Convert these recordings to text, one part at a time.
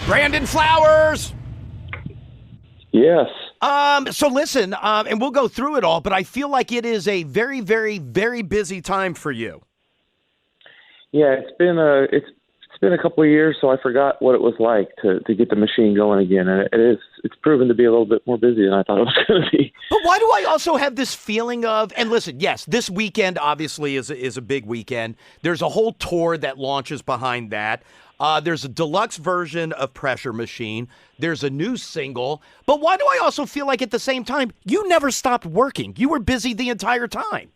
Brandon Flowers. Yes. So listen, and we'll go through it all, but I feel like it is a very, very, very busy time for you. Yeah, it's been a couple of years, so I forgot what it was like to get the machine going again, and it's proven to be a little bit more busy than I thought it was going to be. But why do I also have this feeling of, and listen, yes, this weekend obviously is a big weekend. There's a whole tour that launches behind that. There's a deluxe version of Pressure Machine. There's a new single. But why do I also feel like at the same time, you never stopped working? You were busy the entire time.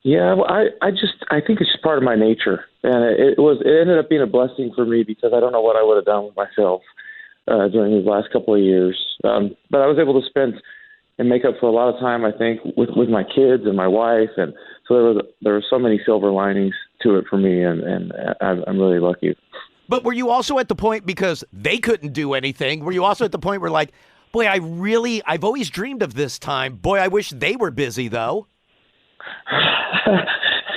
Yeah, well, I think it's just part of my nature, and it ended up being a blessing for me because I don't know what I would have done with myself during these last couple of years. But I was able to spend and make up for a lot of time, I think, with my kids and my wife, and so there were so many silver linings to it for me, and I'm really lucky. But were you also at the point, because they couldn't do anything, were you also at the point where like, boy, I've always dreamed of this time. Boy, I wish they were busy though.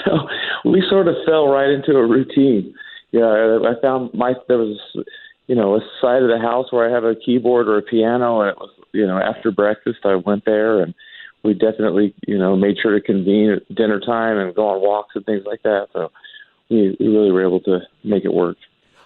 So we sort of fell right into a routine. Yeah, I found there was, a side of the house where I have a keyboard or a piano, and it was, after breakfast I went there, and we definitely, made sure to convene at dinner time and go on walks and things like that. So we really were able to make it work.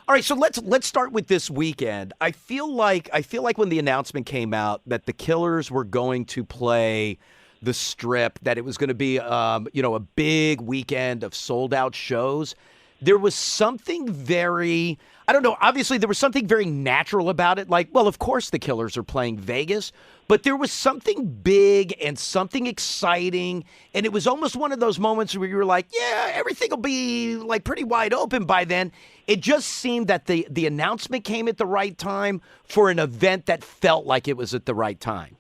All right, so let's start with this weekend. I feel like when the announcement came out that the Killers were going to play the Strip, that it was going to be a big weekend of sold out shows, there was something very, I don't know, obviously there was something very natural about it. Like, well, of course the Killers are playing Vegas, but there was something big and something exciting. And it was almost one of those moments where you were like, yeah, everything will be like pretty wide open by then. It just seemed that the announcement came at the right time for an event that felt like it was at the right time.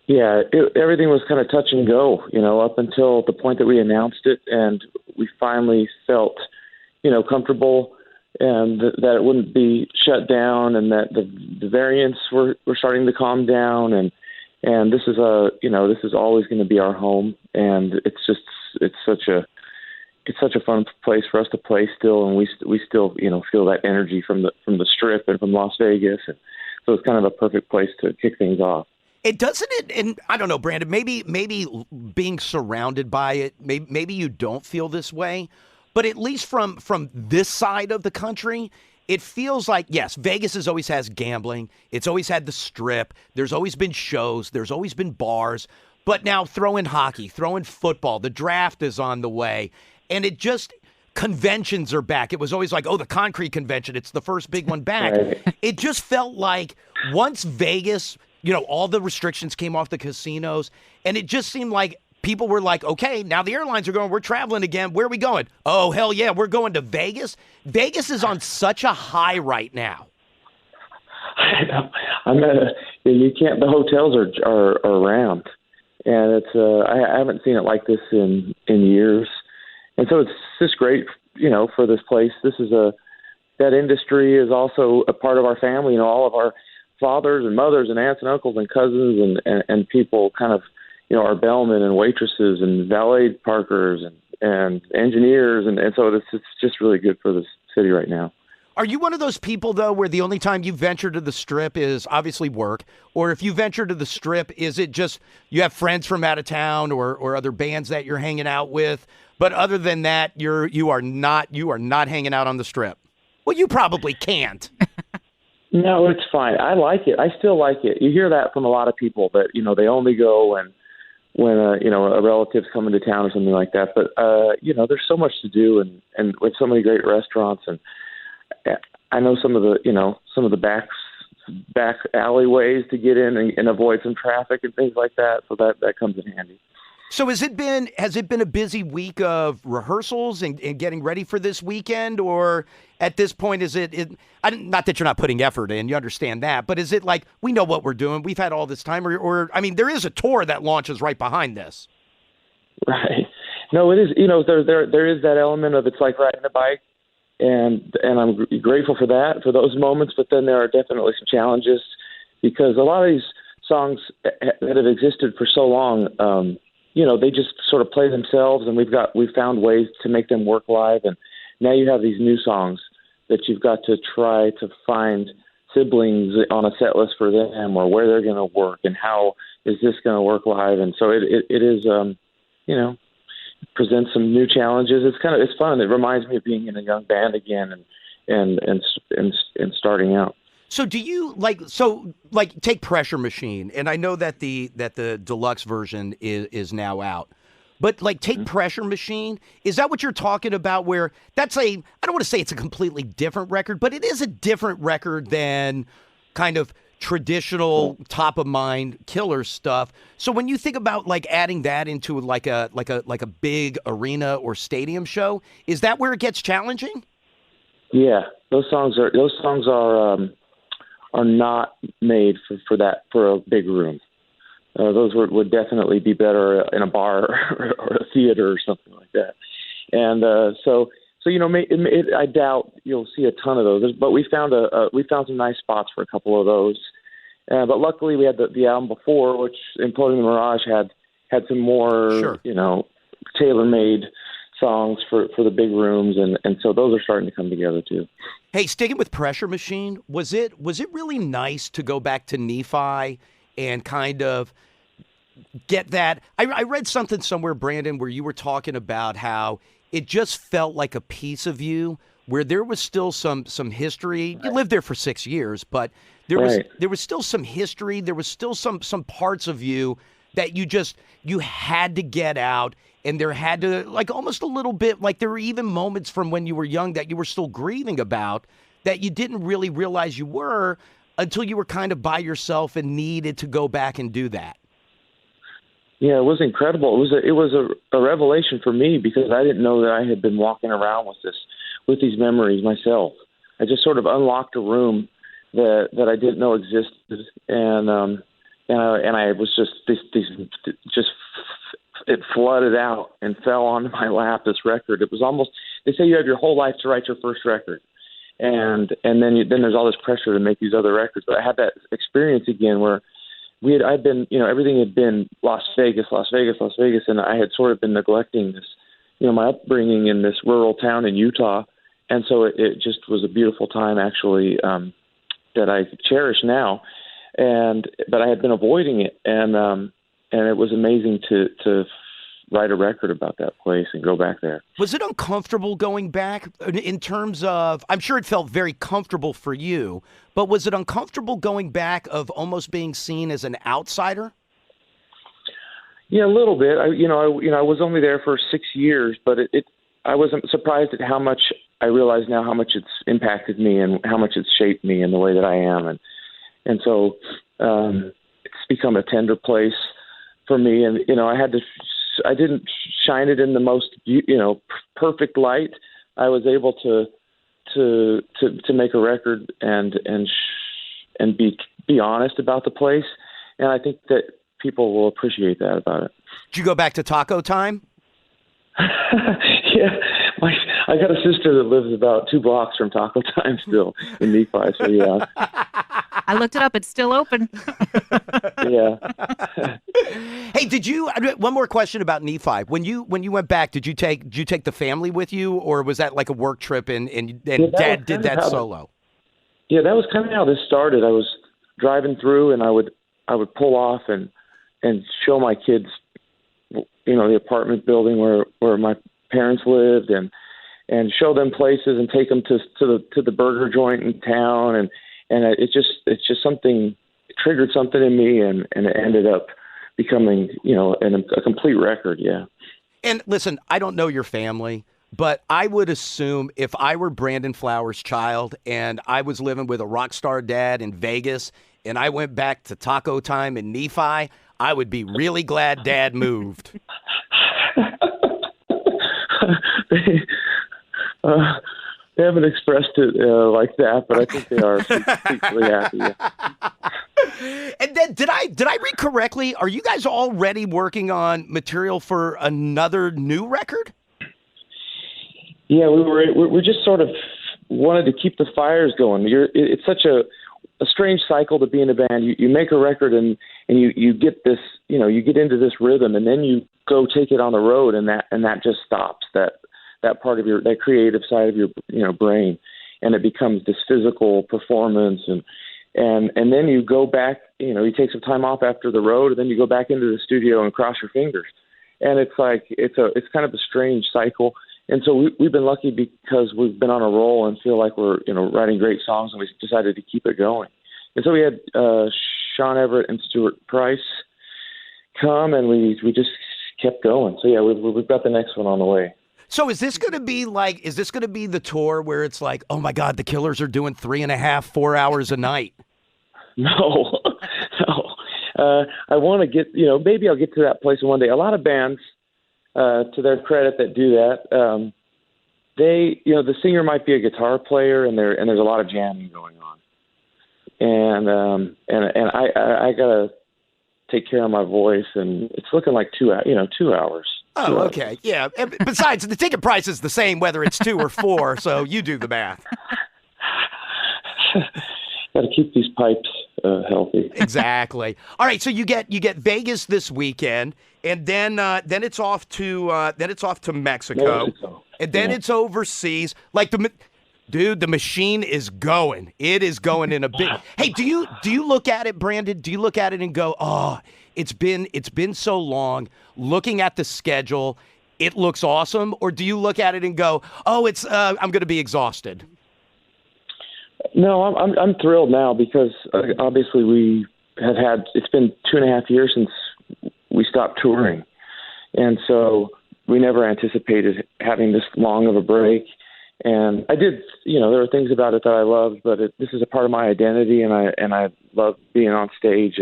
Yeah, everything was kind of touch and go, up until the point that we announced it, and we finally felt, comfortable, and that it wouldn't be shut down, and that the variants were starting to calm down, and this is this is always going to be our home, and it's such a fun place for us to play still, and we still feel that energy from the Strip and from Las Vegas, and so it's kind of a perfect place to kick things off. It doesn't it, and I don't know, Brandon, maybe being surrounded by it, maybe you don't feel this way, but at least from this side of the country, it feels like, yes, Vegas always has gambling. It's always had the Strip. There's always been shows. There's always been bars. But now throw in hockey, throw in football. The draft is on the way. And conventions are back. It was always like, oh, the concrete convention. It's the first big one back. Right. It just felt like once Vegas, all the restrictions came off the casinos, and it just seemed like people were like, okay, now the airlines are going, we're traveling again. Where are we going? Oh, hell yeah, we're going to Vegas. Vegas is on such a high right now. I know. You can't, the hotels are around, and it's, I haven't seen it like this in years. And so it's just great, for this place. That industry is also a part of our family. All of our fathers and mothers and aunts and uncles and cousins and people kind of, are bellmen and waitresses and valet parkers and engineers. And so it's just really good for the city right now. Are you one of those people, though, where the only time you venture to the Strip is obviously work? Or if you venture to the Strip, is it just you have friends from out of town or other bands that you're hanging out with? But other than that, you are not hanging out on the Strip. Well, you probably can't. No, it's fine. I like it. I still like it. You hear that from a lot of people that, they only go when a relative's coming to town or something like that. But, there's so much to do and with so many great restaurants. And I know some of the back alleyways to get in and avoid some traffic and things like that. So that comes in handy. So has it been a busy week of rehearsals and getting ready for this weekend, or at this point is it not that you're not putting effort in, you understand that, but is it like we know what we're doing, we've had all this time, or I mean there is a tour that launches right behind this. Right. No, it is. There is that element of it's like riding a bike, and I'm grateful for that, for those moments. But then there are definitely some challenges because a lot of these songs that have existed for so long. They just sort of play themselves, and we've found ways to make them work live. And now you have these new songs that you've got to try to find siblings on a set list for them, or where they're going to work, and how is this going to work live. And so it is, presents some new challenges. It's fun. It reminds me of being in a young band again and starting out. So do you take Pressure Machine, and I know that the deluxe version is now out. But take Pressure Machine, is that what you're talking about, where I don't want to say it's a completely different record, but it is a different record than kind of traditional top of mind Killer stuff. So when you think about adding that into like a big arena or stadium show, is that where it gets challenging? Yeah, those songs are not made for a big room. Those would definitely be better in a bar or a theater or something like that. And so I doubt you'll see a ton of those. But we found some nice spots for a couple of those. But luckily, we had the album before, which Imploding the Mirage had some more tailor-made songs for the big rooms, and so those are starting to come together too. Hey, sticking with Pressure Machine, was it really nice to go back to Nephi and kind of get that? I read something somewhere, Brandon, where you were talking about how it just felt like a piece of you where there was still some history. You lived there for 6 years, but there was still some history. There was still some parts of you that you had to get out, and there had to, almost a little bit, there were even moments from when you were young that you were still grieving about that you didn't really realize you were until you were kind of by yourself and needed to go back and do that. Yeah, it was incredible. It was a revelation for me, because I didn't know that I had been walking around with these memories myself. I just sort of unlocked a room that I didn't know existed, and I was just it flooded out and fell onto my lap. This record. It was almost, they say you have your whole life to write your first record, and then there's all this pressure to make these other records. But I had that experience again where I'd been, everything had been Las Vegas, and I had sort of been neglecting this, my upbringing in this rural town in Utah. And so it just was a beautiful time, actually, that I cherish now. But I had been avoiding it, and it was amazing to write a record about that place and go back there. Was it uncomfortable going back in terms of, I'm sure it felt very comfortable for you, but was it uncomfortable going back of almost being seen as an outsider? Yeah, a little bit. I was only there for 6 years, but I wasn't surprised at how much I realize now how much it's impacted me and how much it's shaped me in the way that I am. And so it's become a tender place for me. And, I didn't shine it in the most, perfect light. I was able to make a record and be honest about the place. And I think that people will appreciate that about it. Did you go back to Taco Time? Yeah. I got a sister that lives about 2 blocks from Taco Time still in Nephi, so yeah. I looked it up. It's still open. Yeah. Hey, one more question about Nephi. When you went back, did you take the family with you, or was that like a work trip and Dad did that solo? Yeah, that was kind of how this started. I was driving through, and I would pull off and show my kids, the apartment building where my parents lived, and show them places and take them to the burger joint in town, and it's just something, it triggered something in me, and it ended up becoming a complete record. Yeah. And listen, I don't know your family, but I would assume if I were Brandon Flowers' child and I was living with a rock star dad in Vegas and I went back to Taco Time in Nephi, I would be really glad Dad moved. They haven't expressed it like that, but I think they are completely happy. And then, did I read correctly? Are you guys already working on material for another new record? Yeah, we just sort of wanted to keep the fires going. It's such a strange cycle to be in a band. You make a record and you get this, you get into this rhythm, and then you go take it on the road, and that just stops that part of that creative side of your brain. and it becomes this physical performance, and then you go back, you take some time off after the road, and then you go back into the studio and cross your fingers. And it's like, it's kind of a strange cycle. And so we've been lucky because we've been on a roll and feel like we're, writing great songs, and we decided to keep it going. And so we had Sean Everett and Stuart Price come, and we just kept going. So yeah, we've got the next one on the way. So is this going to be the tour where it's like, oh my God, the Killers are doing 3.5, 4 hours a night? No, no. I want to get, maybe I'll get to that place one day. A lot of bands, to their credit, that do that, the singer might be a guitar player, and there's a lot of jamming going on. And I gotta take care of my voice, and it's looking like 2 hours. Oh, okay, yeah. And besides, the ticket price is the same whether it's 2 or 4, so you do the math. Got to keep these pipes healthy. Exactly. All right, so you get Vegas this weekend, and then it's off to Mexico, and then it's overseas. Like the machine is going. It is going in a big. Hey, do you look at it, Brandon? Do you look at it and go, oh, it's been so long. Looking at the schedule, it looks awesome, or do you look at it and go, oh, I'm going to be exhausted? No, I'm thrilled now because obviously we have had. It's been 2.5 years since we stopped touring, and so we never anticipated having this long of a break. And I did, there were things about it that I loved, but this is a part of my identity, and I love being on stage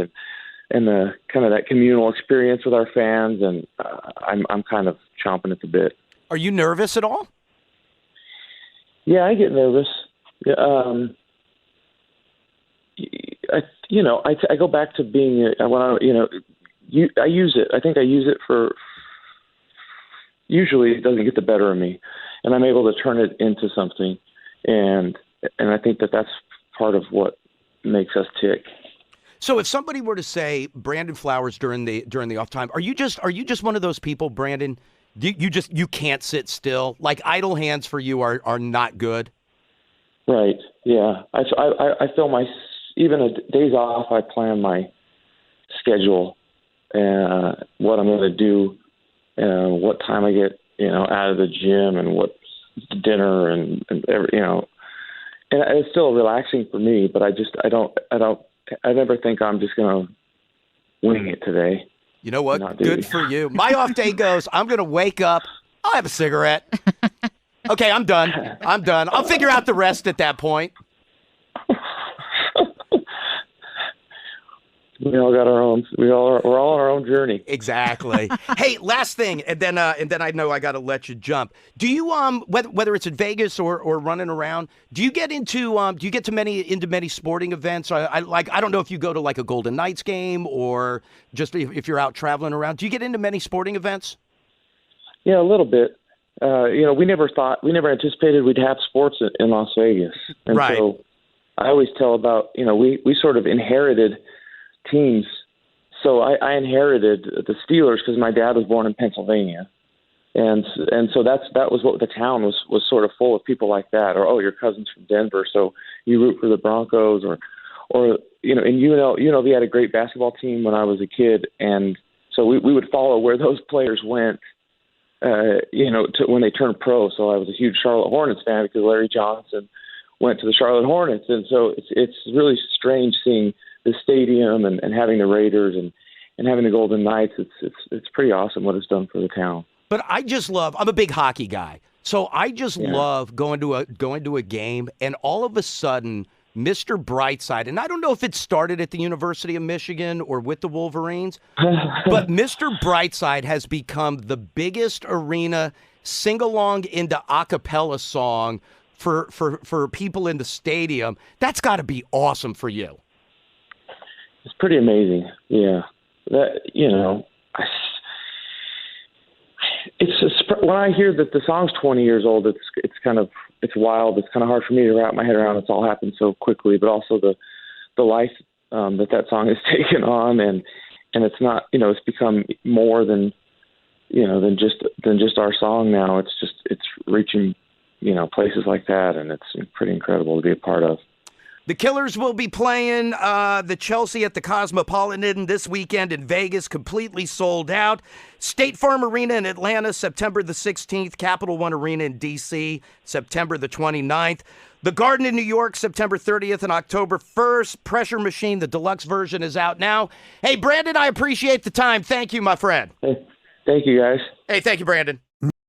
and the kind of that communal experience with our fans, and I'm kind of chomping at the bit. Are you nervous at all? Yeah, I get nervous. I go back to being when I use it. I think I use it for. Usually, it doesn't get the better of me, and I'm able to turn it into something, and I think that's part of what makes us tick. So, if somebody were to say Brandon Flowers during the off time, are you just one of those people, Brandon? You can't sit still. Like idle hands for you are not good. Right. Yeah. I feel even days off. I plan my schedule and what I'm going to do, what time I get out of the gym, and what dinner and every, and it's still relaxing for me. But I never think I'm just going to wing it today. You know what? Good for you. My off day goes, I'm going to wake up. I'll have a cigarette. Okay, I'm done. I'll figure out the rest at that point. We all got our own. We're all on our own journey. Exactly. Hey, last thing, and then I know I got to let you jump. Do you whether it's in Vegas or running around, do you get into many sporting events? I don't know if you go to like a Golden Knights game or just if you're out traveling around. Do you get into many sporting events? Yeah, a little bit. We never anticipated we'd have sports in Las Vegas, and right. So I always tell about we sort of inherited teams. So I inherited the Steelers because my dad was born in Pennsylvania, and so that was what the town was sort of full of people like that. Or your cousin's from Denver, so you root for the Broncos, or and we had a great basketball team when I was a kid, and so we would follow where those players went. To when they turned pro. So I was a huge Charlotte Hornets fan because Larry Johnson went to the Charlotte Hornets, and so it's really strange seeing the stadium and having the Raiders and having the Golden Knights. It's pretty awesome what it's done for the town. But I'm a big hockey guy, so I just love going to a game, and all of a sudden, Mr. Brightside, and I don't know if it started at the University of Michigan or with the Wolverines, but Mr. Brightside has become the biggest arena sing-along into a cappella song for people in the stadium. That's got to be awesome for you. It's pretty amazing. Yeah. When I hear that the song's 20 years old, it's wild. It's kind of hard for me to wrap my head around. It's all happened so quickly, but also the life that song has taken on, and it's not, it's become more than just our song now. It's reaching places like that, and it's pretty incredible to be a part of. The Killers will be playing the Chelsea at the Cosmopolitan this weekend in Vegas, completely sold out. State Farm Arena in Atlanta, September the 16th. Capital One Arena in D.C., September the 29th. The Garden in New York, September 30th and October 1st. Pressure Machine, the deluxe version, is out now. Hey, Brandon, I appreciate the time. Thank you, my friend. Hey, thank you, guys. Hey, thank you, Brandon.